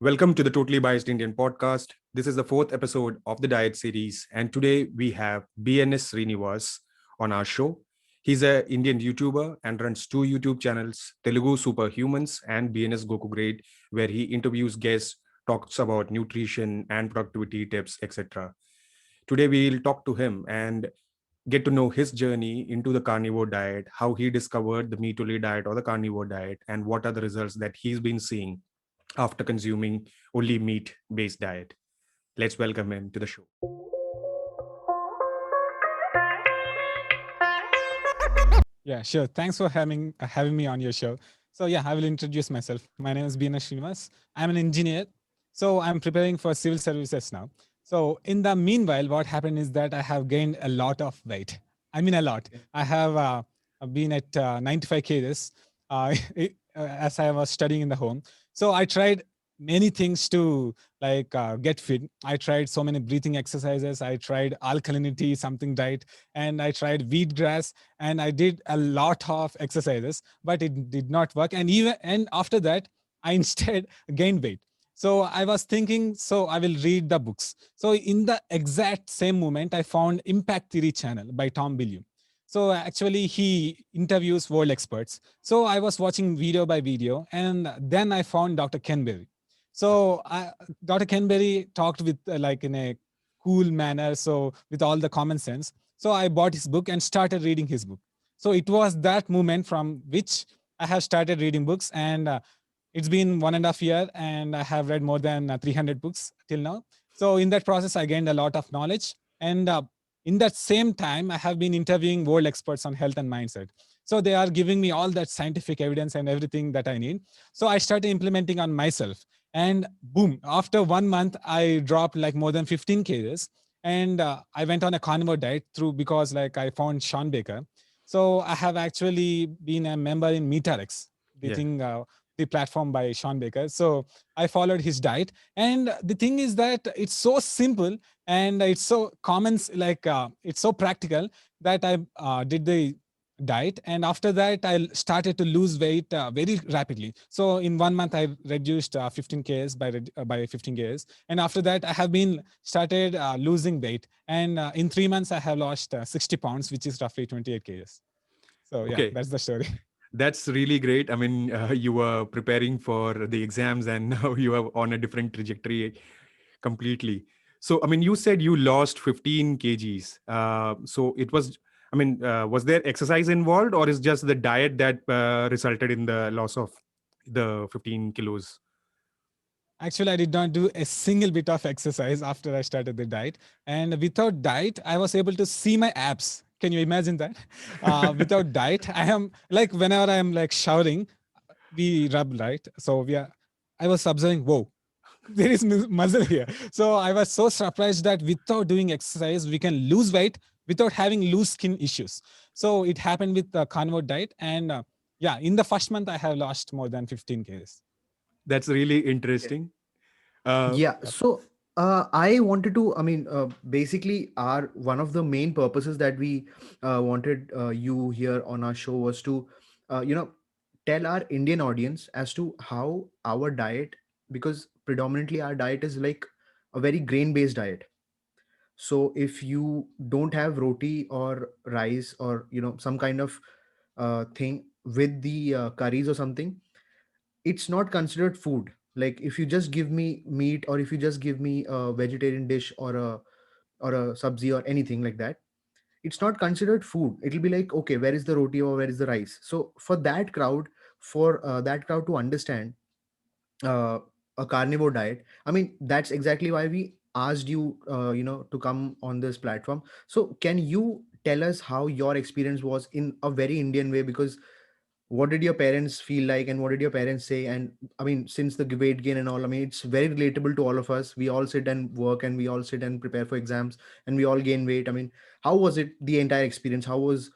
Welcome to the Totally Biased Indian podcast. This is the fourth episode of the diet series, and today we have BNS Srinivas on our show. He's an Indian YouTuber and runs two YouTube channels, Telugusuperhumans and BNS Gokugreat, where he interviews guests, talks about nutrition and productivity tips, etc. Today we'll talk to him and get to know his journey into the carnivore diet, how he discovered the meat-only diet or the carnivore diet, and what are the results that he's been seeing after consuming only meat based diet. Let's welcome him to the show. Yeah, sure. Thanks for having me on your show. So yeah, I will introduce myself. My name is BNS Srinivas. I'm an engineer. So I'm preparing for civil services now. So in the meanwhile, what happened is that I have gained a lot of weight. I mean a lot. I have been at 95 kgs as I was studying in the home. So I tried many things to get fit. I tried so many breathing exercises. I tried alkalinity, something diet, and I tried wheatgrass, and I did a lot of exercises, but it did not work. And after that, I instead gained weight. So I was thinking, so I will read the books. So in the exact same moment, I found Impact Theory channel by Tom Billion. So actually, he interviews world experts. So I was watching video by video, and then I found Dr. Ken Berry. So Dr. Ken Berry talked with like in a cool manner, so with all the common sense. So I bought his book and started reading his book. So it was that moment from which I have started reading books, and it's been 1.5 years, and I have read more than 300 books till now. So in that process, I gained a lot of knowledge, and in that same time, I have been interviewing world experts on health and mindset. So they are giving me all that scientific evidence and everything that I need. So I started implementing on myself, and boom! After 1 month, I dropped like more than 15 kgs, and I went on a carnivore diet through because like I found Sean Baker. So I have actually been a member in MeatRx, the Yeah. thing, the platform by Sean Baker. So I followed his diet, and the thing is that it's so simple and it's so common, it's so practical that I did the diet, and after that I started to lose weight very rapidly. So in 1 month I reduced 15 kgs by 15 kgs, and after that I have been started losing weight, and in 3 months I have lost 60 pounds, which is roughly 28 kgs. So yeah, Okay. that's the story. That's really great. I mean, you were preparing for the exams and now you are on a different trajectory completely. So, I mean, you said you lost 15 kgs. So it was, I mean, was there exercise involved or is just the diet that resulted in the loss of the 15 kilos? Actually, I did not do a single bit of exercise after I started the diet. And without diet, I was able to see my abs. Can you imagine that? Without diet, I am like whenever I am like showering, we rub, right? So I was observing, whoa, there is muscle here. So I was so surprised that without doing exercise, we can lose weight without having loose skin issues. So it happened with the carnivore diet. And yeah, in the first month, I have lost more than 15 kgs. That's really Yeah. interesting. Uh, Yeah. So I wanted to, basically, our one of the main purposes that we wanted you here on our show was to, you know, tell our Indian audience as to how our diet, because predominantly our diet is like a very grain based diet. So if you don't have roti or rice or, some kind of thing with the curries or something, it's not considered food. Like if you just give me meat, or if you just give me a vegetarian dish, or a sabzi or anything like that, it's not considered food. It'll be like, okay, where is the roti or where is the rice? So for that crowd, to understand uh, a carnivore diet, I mean, that's exactly why we asked you, to come on this platform. So can you tell us how your experience was in a very Indian way? Because what did your parents feel like, and what did your parents say? And I mean, since the weight gain and all, I mean, it's very relatable to all of us. We all sit and work, and we all sit and prepare for exams, and we all gain weight. I mean, how was it, the entire experience? How was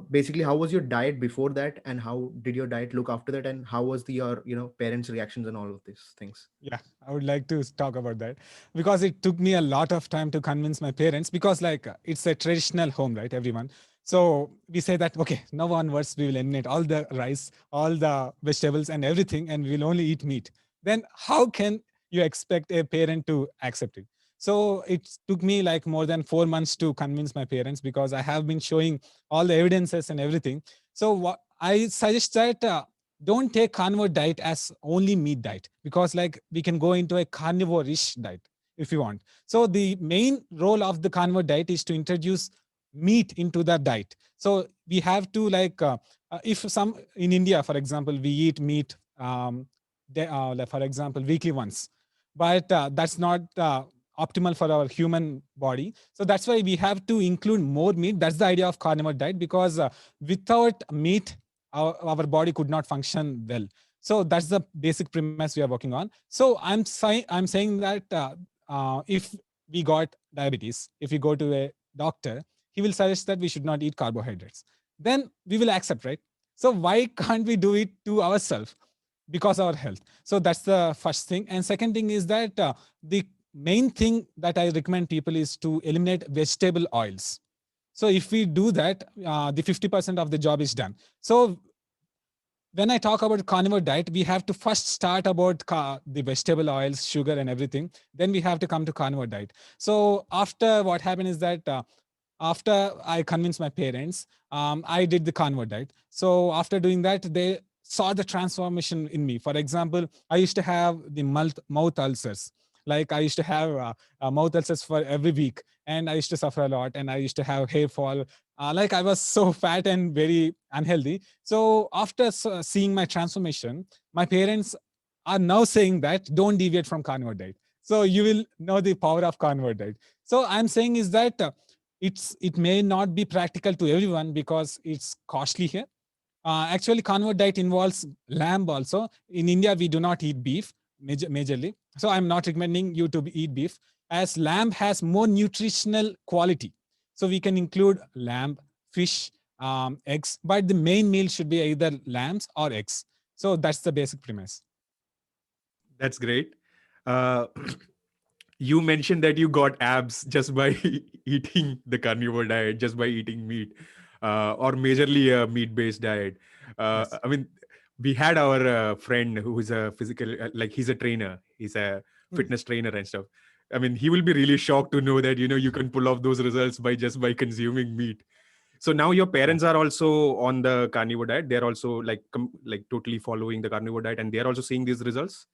basically, how was your diet before that, and how did your diet look after that, and how was your parents reactions and all of these things? Yeah, I would like to talk about that because it took me a lot of time to convince my parents, because like it's a traditional home, right? Everyone. So we say that, okay, now onwards we will eliminate all the rice, all the vegetables and everything, and we'll only eat meat. Then how can you expect a parent to accept it. So it took me like more than 4 months to convince my parents, because I have been showing all the evidences and everything. So what I suggest that don't take carnivore diet as only meat diet, because like we can go into a carnivore-ish diet if you want. So the main role of the carnivore diet is to introduce meat into the diet. So we have to like if some in India, for example, we eat meat like for example weekly once, but that's not optimal for our human body. So that's why we have to include more meat. That's the idea of carnivore diet, because without meat our body could not function well. So that's the basic premise we are working on. So I'm saying that if we got diabetes, if we go to a doctor, he will suggest that we should not eat carbohydrates. Then we will accept, right? So why can't we do it to ourselves? Because our health. So that's the first thing. And second thing is that the main thing that I recommend people is to eliminate vegetable oils. So if we do that, the 50% of the job is done. So when I talk about carnivore diet, we have to first start about the vegetable oils, sugar, and everything. Then we have to come to carnivore diet. So after what happened is that after I convinced my parents, I did the carnivore diet. So after doing that, they saw the transformation in me. For example, I used to have the mouth ulcers. Like I used to have mouth ulcers for every week, and I used to suffer a lot, and I used to have hair fall. Like I was so fat and very unhealthy. So after seeing my transformation, my parents are now saying that don't deviate from carnivore diet. So you will know the power of carnivore diet. So I'm saying is that it may not be practical to everyone because it's costly here. Actually, carnivore diet involves lamb also. In India, we do not eat beef majorly. So I'm not recommending you to eat beef, as lamb has more nutritional quality. So we can include lamb, fish, eggs, but the main meal should be either lambs or eggs. So that's the basic premise. That's great. Uh, you mentioned that you got abs just by eating the carnivore diet, just by eating meat, or majorly a meat-based diet. Yes. I mean, we had our friend who is a physical, like he's a trainer, he's a Mm. fitness trainer and stuff. I mean, he will be really shocked to know that you can pull off those results by just by consuming meat. So now your Yeah. parents are also on the carnivore diet. They're also like totally following the carnivore diet, and they're also seeing these results.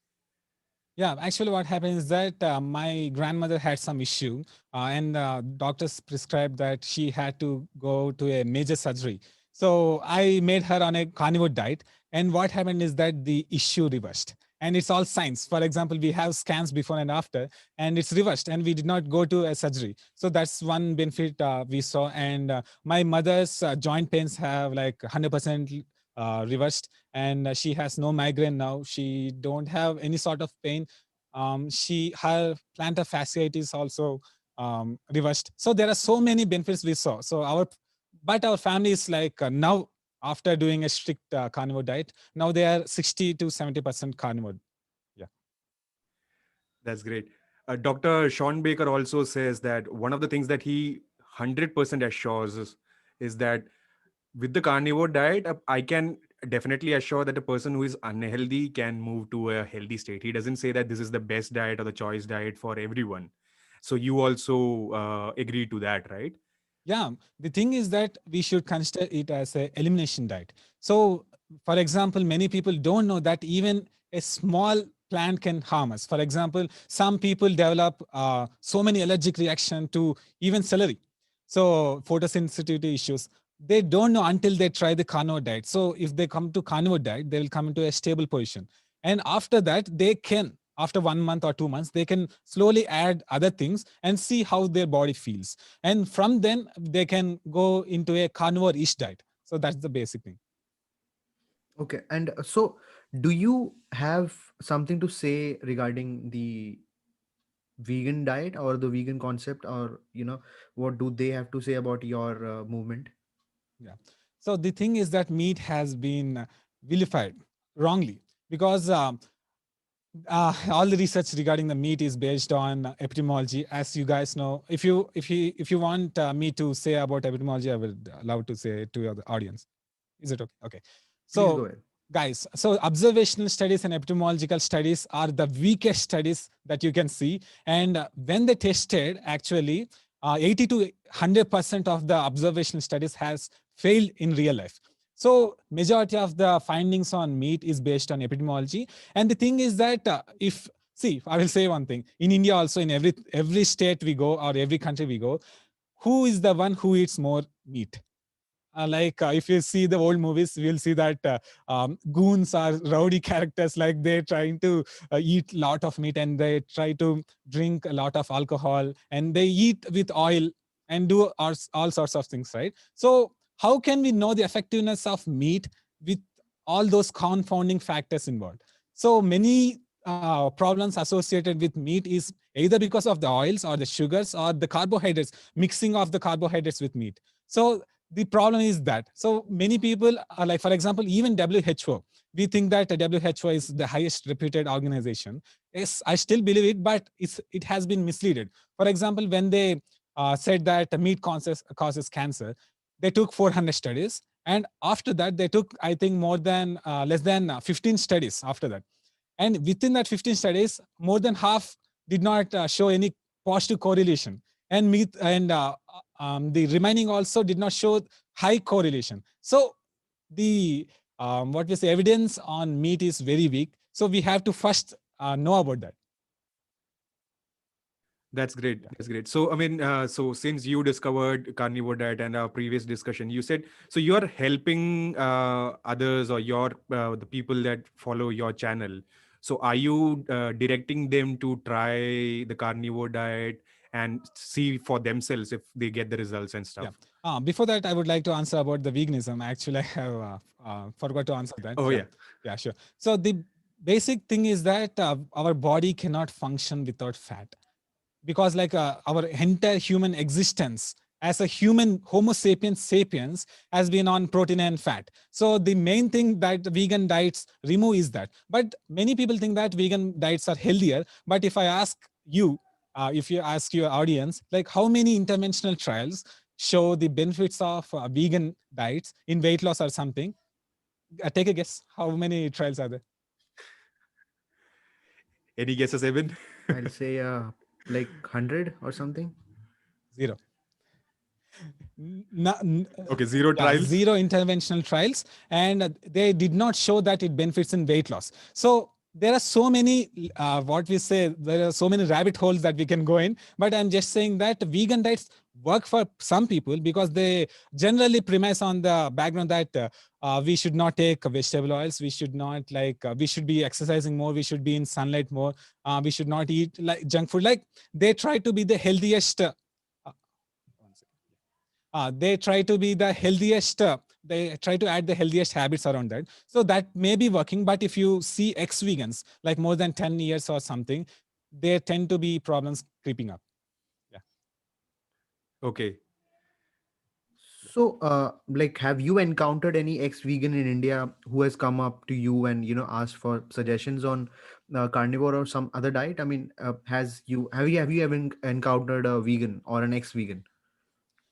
Yeah, actually, what happened is that my grandmother had some issue, and doctors prescribed that she had to go to a major surgery. So I made her on a carnivore diet, and what happened is that the issue reversed. And it's all science. For example, we have scans before and after, and it's reversed, and we did not go to a surgery. So that's one benefit we saw. And my mother's joint pains have like 100% reversed, and she has no migraine now. She don't have any sort of pain. She her plantar fasciitis also reversed. So there are so many benefits we saw. So our family is like now, after doing a strict carnivore diet, now they are 60 to 70% carnivore. Yeah. That's great. Dr. Sean Baker also says that one of the things that he 100% assures is that with the carnivore diet, I can definitely assure that a person who is unhealthy can move to a healthy state. He doesn't say that this is the best diet or the choice diet for everyone. So you also agree to that, right? Yeah, the thing is that we should consider it as a elimination diet. So, for example, many people don't know that even a small plant can harm us. For example, some people develop so many allergic reaction to even celery. So, photosensitivity issues. They don't know until they try the carnivore diet. So, if they come to carnivore diet, they will come into a stable position. And after that, they can, after 1 month or 2 months, they can slowly add other things and see how their body feels, and from then they can go into a carnivore-ish diet. So that's the basic thing. Okay, and so do you have something to say regarding the vegan diet or the vegan concept, or what do they have to say about your movement? Yeah. So the thing is that meat has been vilified wrongly, because all the research regarding the meat is based on epidemiology, as you guys know. If you want me to say about epidemiology, I would love to say it to the audience. Is it okay? Okay. Please go So ahead. guys, so observational studies and epidemiological studies are the weakest studies that you can see. And when they tested, actually, 80 to 100% of the observational studies has failed in real life. So majority of the findings on meat is based on epidemiology. And the thing is that if see, I will say one thing: in India, also in every state we go or every country we go, who is the one who eats more meat? If you see the old movies, we'll see that goons are rowdy characters, like they're trying to eat a lot of meat, and they try to drink a lot of alcohol, and they eat with oil and do all sorts of things, right? So how can we know the effectiveness of meat with all those confounding factors involved? So many problems associated with meat is either because of the oils or the sugars or the carbohydrates, mixing of the carbohydrates with meat. So the problem is that so many people are like, for example, even WHO, we think that WHO is the highest reputed organization. Yes, I still believe it, but it has been misleaded. For example, when they said that meat causes cancer, they took 400 studies, and after that they took, I think, more than less than 15 studies after that. And within that 15 studies, more than half did not show any positive correlation, and the remaining also did not show high correlation. So the what we say, evidence on meat is very weak. So we have to first know about that. That's great. Yeah. That's great. So, I mean, so since you discovered carnivore diet and our previous discussion, you said so you are helping others or your the people that follow your channel. So, are you directing them to try the carnivore diet and see for themselves if they get the results and Yeah. stuff? Before that, I would like to answer about the veganism. Actually, I have forgot to answer that. Oh Yeah. yeah. Yeah, sure. So the basic thing is that our body cannot function without fat, because like our entire human existence as a human homo sapiens has been on protein and fat. So the main thing that vegan diets remove is that. But many people think that vegan diets are healthier. But if I ask you, if you ask your audience, like how many interventional trials show the benefits of vegan diets in weight loss or something, take a guess, how many trials are there? Any guesses, Evan? I'll say like 100 or something. Zero. No, Okay, zero yeah, trials. zero interventional trials, and they did not show that it benefits in weight loss. So there are so many what we say, there are so many rabbit holes that we can go in, but I'm just saying that vegan diets work for some people because they generally premise on the background that we should not take vegetable oils, we should not we should be exercising more, we should be in sunlight more, we should not eat like junk food. Like they try to be the healthiest they try to be the healthiest they try to add the healthiest habits around that, so that may be working. But if you see ex-vegans like more than 10 years or something, there tend to be problems creeping up. Yeah. Okay. So, like, have you encountered any ex-vegan in India who has come up to you and asked for suggestions on carnivore or some other diet? I mean, have you ever encountered a vegan or an ex-vegan?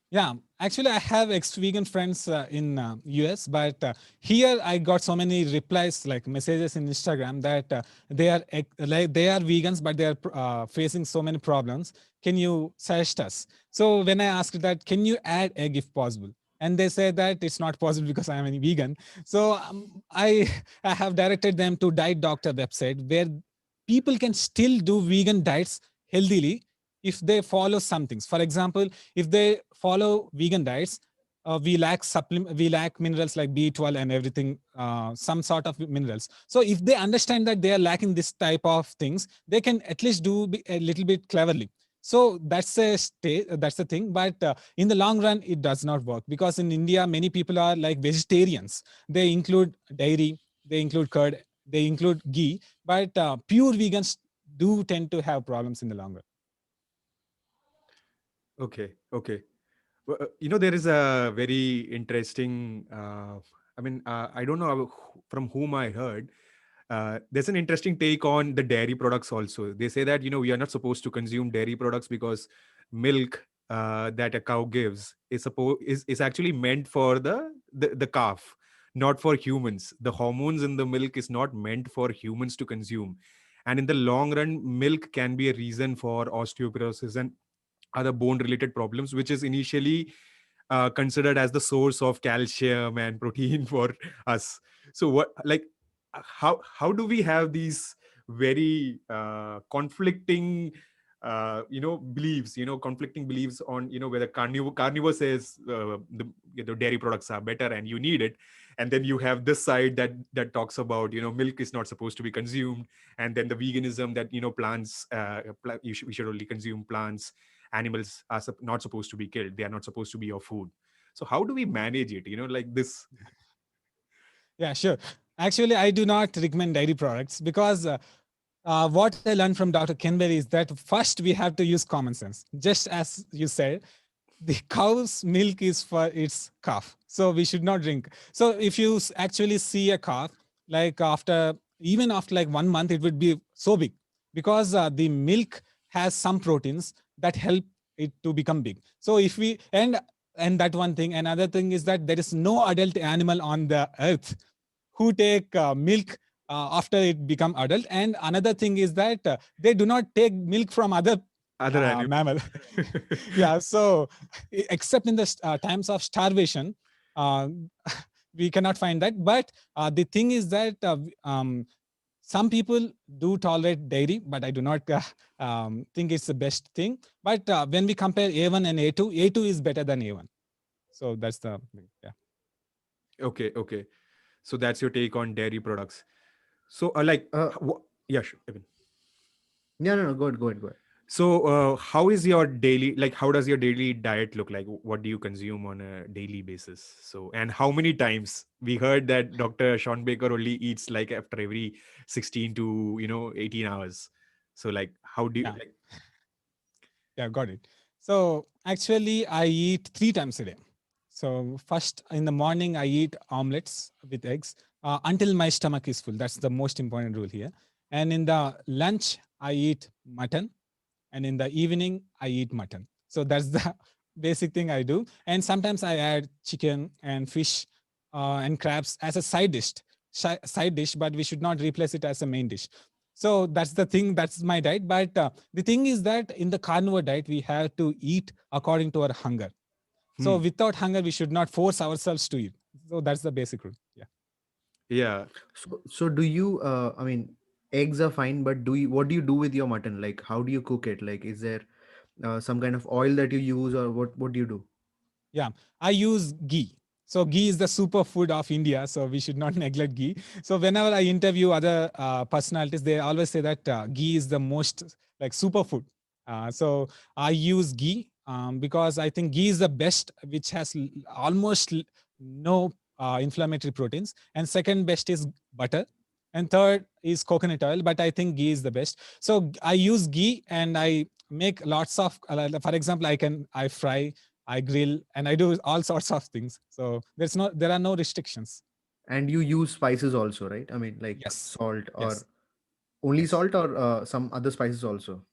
Yeah, actually, I have ex-vegan friends in US, but here I got so many replies, like messages in Instagram, that they are vegans, but they are facing so many problems. Can you suggest us? So when I asked that, can you add egg if possible? And they say that it's not possible because I am a vegan. So I I have directed them to Diet Doctor website, where people can still do vegan diets healthily if they follow some things. For example, if they follow vegan diets, we lack minerals like B12 and everything, some sort of minerals. So if they understand that they are lacking this type of things, they can at least do a little bit cleverly. So that's the thing. But in the long run, it does not work, because in India, many people are like vegetarians. They include dairy, they include curd, they include ghee, but pure vegans do tend to have problems in the long run. Okay. Okay. Well, there is a very interesting. I mean, I don't know from whom I heard. There's an interesting take on the dairy products also. They say that we are not supposed to consume dairy products because milk that a cow gives is actually meant for the calf, not for humans. The hormones in the milk is not meant for humans to consume. And in the long run, milk can be a reason for osteoporosis and other bone related problems, which is initially considered as the source of calcium and protein for us. So what, like, how do we have these very conflicting beliefs, conflicting beliefs on, whether carnivore says the dairy products are better and you need it, and then you have this side that talks about, milk is not supposed to be consumed, and then the veganism that, plants, we should only consume plants. Animals are not supposed to be killed, they are not supposed to be your food. So how do we manage it, like this? Yeah, sure. Actually, I do not recommend dairy products because what I learned from Dr. Kenberry is that first we have to use common sense. Just as you said, the cow's milk is for its calf, so we should not drink. So if you actually see a calf, like even after like 1 month, it would be so big because the milk has some proteins that help it to become big. So if we and that one thing, another thing is that there is no adult animal on the earth who take milk after it become adult. And another thing is that they do not take milk from other Other animals. mammal. Yeah, so except in the times of starvation, uh, we cannot find that. But the thing is that some people do tolerate dairy, but I do not think it's the best thing. But when we compare A1 and A2, A2 is better than A1. So that's the yeah. Okay. So that's your take on dairy products. So like yeah, sure, Evan. No. Go ahead. So how is your daily, like, how does your daily diet look like? What do you consume on a daily basis? So, and how many times? We heard that Dr. Sean Baker only eats like after every 16 to 18 hours. So like, how do you Yeah. like? Yeah, got it. So actually, I eat 3 times a day. So first in the morning, I eat omelets with eggs until my stomach is full. That's the most important rule here. And in the lunch, I eat mutton, and in the evening, I eat mutton. So that's the basic thing I do. And sometimes I add chicken and fish and crabs as a side dish, but we should not replace it as a main dish. So that's the thing. That's my diet. But the thing is that in the carnivore diet, we have to eat according to our hunger. So without hunger, we should not force ourselves to eat. So that's the basic rule. Yeah. Yeah. So do you? I mean, eggs are fine, but what do you do with your mutton? Like, how do you cook it? Like, is there some kind of oil that you use, or what do you do? Yeah, I use ghee. So ghee is the superfood of India. So we should not neglect ghee. So whenever I interview other personalities, they always say that ghee is the most like superfood. So I use ghee because I think ghee is the best, which has almost no inflammatory proteins. And second best is butter. And third is coconut oil, but I think ghee is the best. So I use ghee and I make lots of, for example, I fry, I grill, and I do all sorts of things. So there are no restrictions. And you use spices also, right? I mean, like Yes, salt, or yes, only yes. salt, or some other spices also.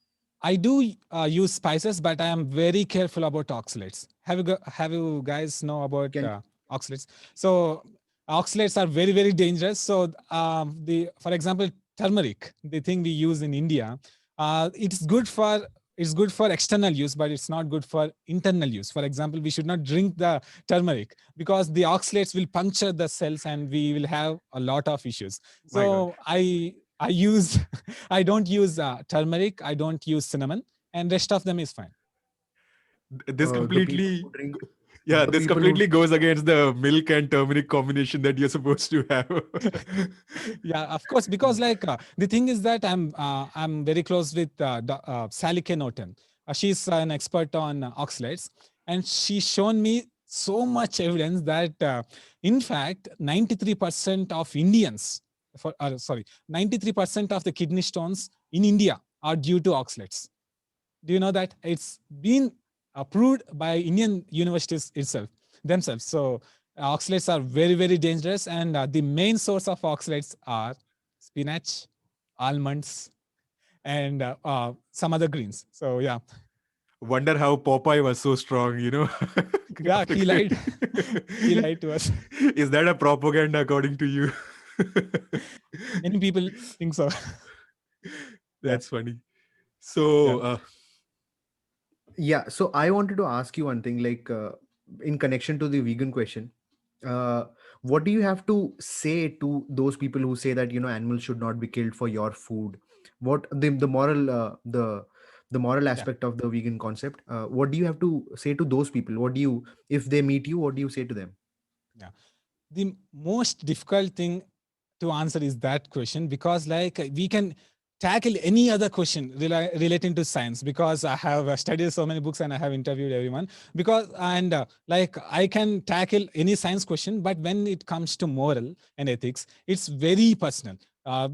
I do use spices, but I am very careful about oxalates. Have you guys know about Can oxalates? So oxalates are very very dangerous. So for example, turmeric, the thing we use in India, it's good for external use, but it's not good for internal use. For example, we should not drink the turmeric because the oxalates will puncture the cells and we will have a lot of issues. My God. So I use I don't use turmeric, I don't use cinnamon, and rest of them is fine. This the people completely who drink yeah, the this people who completely goes against the milk and turmeric combination that you're supposed to have. Yeah, of course, because like the thing is that I'm very close with Sally K. Norton. She's an expert on oxalates, and she's shown me so much evidence that in fact 93% of Indians, 93% of the kidney stones in India are due to oxalates. Do you know that it's been approved by Indian universities themselves? So oxalates are very very dangerous, and the main source of oxalates are spinach, almonds, and some other greens. So yeah. Wonder how Popeye was so strong, Yeah, he lied. He lied to us. Is that a propaganda according to you? Many people think so. Yeah, That's funny. So, yeah, Yeah, so I wanted to ask you one thing, like in connection to the vegan question. Uh, what do you have to say to those people who say that animals should not be killed for your food? What the moral the moral yeah, aspect of the vegan concept? What do you have to say to those people? What do you, if they meet you, what do you say to them? yeah. The most difficult thing to answer is that question, because like we can tackle any other question relating to science, because I have studied so many books and I have interviewed everyone, because and like I can tackle any science question, but when it comes to moral and ethics, it's very personal,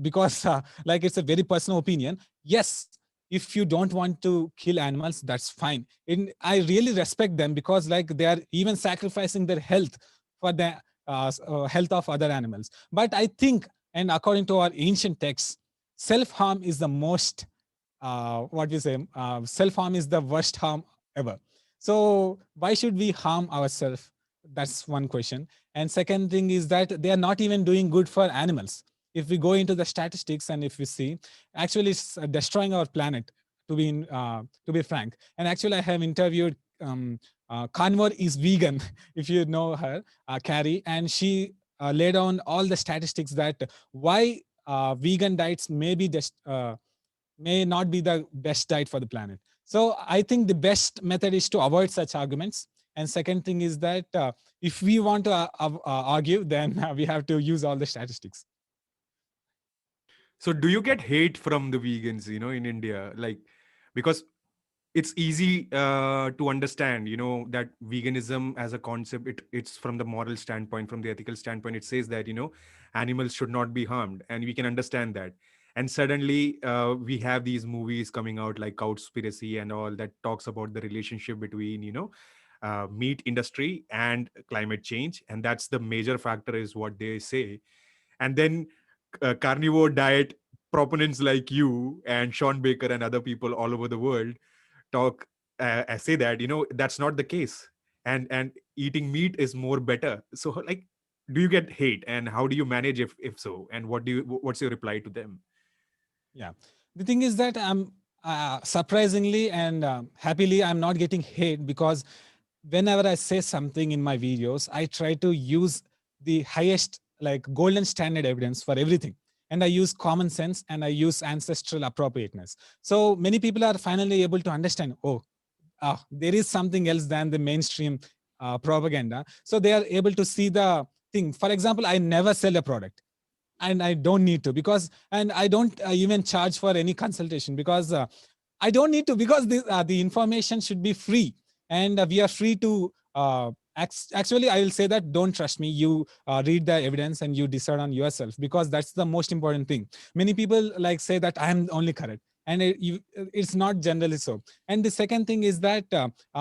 because like it's a very personal opinion. Yes, if you don't want to kill animals, that's fine, and I really respect them, because like they are even sacrificing their health for the health of other animals. But I think, and according to our ancient texts, self harm is the most, what we say, self harm is the worst harm ever. So why should we harm ourselves? That's one question. And second thing is that they are not even doing good for animals. If we go into the statistics and if we see, actually it's destroying our planet. To be frank, and actually I have interviewed Carnivore is vegan, if you know her, Carrie, and she laid down all the statistics that why vegan diets may not be the best diet for the planet. So I think the best method is to avoid such arguments. And second thing is that if we want to argue, then we have to use all the statistics. so do you get hate from the vegans, in India? Like, because it's easy to understand, that veganism as a concept, it's from the moral standpoint, from the ethical standpoint, it says that, animals should not be harmed, and we can understand that. And suddenly we have these movies coming out like Cowspiracy and all that talks about the relationship between, meat industry and climate change, and that's the major factor is what they say. And then carnivore diet proponents like you and Sean Baker and other people all over the world talk say that that's not the case, and eating meat is more better. So like, do you get hate, and how do you manage if so, and what's your reply to them? Yeah. The thing is that I'm surprisingly and happily, I'm not getting hate, because whenever I say something in my videos, I try to use the highest, like golden standard evidence for everything. And I use common sense and I use ancestral appropriateness. So many people are finally able to understand, oh, there is something else than the mainstream propaganda. So they are able to see the thing. For example, I never sell a product, and I don't need to, because, and I don't even charge for any consultation, because I don't need to, because the information should be free, and we are free to actually I will say that don't trust me, you read the evidence and you decide on yourself, because that's the most important thing. Many people like say that I am only correct, and it's not generally so. And the second thing is that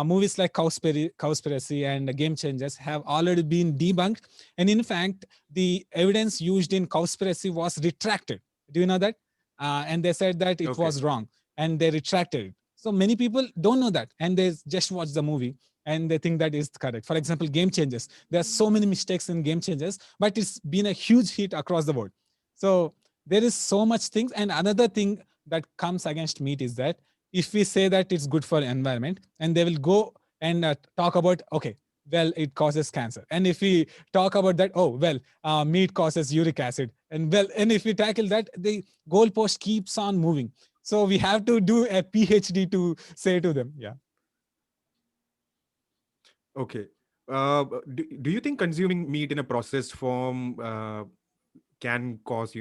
movies like Cowspiracy and Game Changers have already been debunked, and in fact the evidence used in Cowspiracy was retracted. Do you know that? And they said that it Okay. was wrong, and they retracted it. So many people don't know that, and they just watch the movie and they think that is correct. For example, Game Changers. There are so many mistakes in Game Changers, but it's been a huge hit across the board. So there is so much things. And another thing that comes against meat is that if we say that it's good for environment, and they will go and talk about, okay, well, it causes cancer. And if we talk about that, oh, well, meat causes uric acid. And well, and if we tackle that, the goalpost keeps on moving. So we have to do a PhD to say to them, yeah. Okay. Do you think consuming meat in a processed form can cause,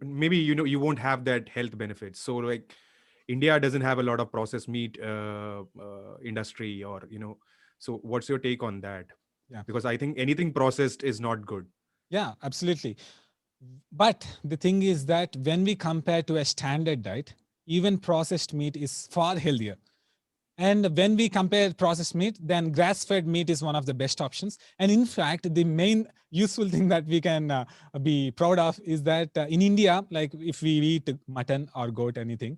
maybe, you won't have that health benefits? So like, India doesn't have a lot of processed meat industry, or, so what's your take on that? Yeah. Because I think anything processed is not good. Yeah, absolutely. But the thing is that when we compare to a standard diet, even processed meat is far healthier. And when we compare processed meat, then grass-fed meat is one of the best options. And in fact, the main useful thing that we can be proud of is that in India, like if we eat mutton or goat, anything,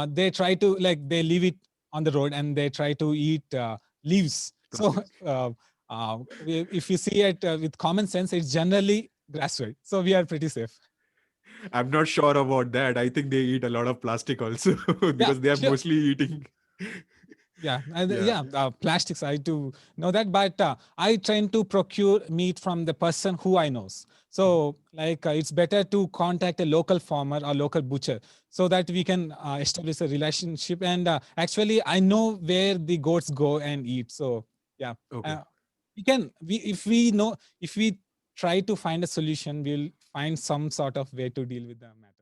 they try to, like, they leave it on the road and they try to eat leaves. So if you see it with common sense, it's generally grass-fed. So we are pretty safe. I'm not sure about that. I think they eat a lot of plastic also Yeah, because they are sure. mostly eating. Yeah, Yeah. plastics. I do know that, but I tend to procure meat from the person who I knows. So, like, it's better to contact a local farmer or local butcher so that we can establish a relationship. And actually, I know where the goats go and eat. So, yeah, Okay. if we know, if we try to find a solution, we'll find some sort of way to deal with the matter.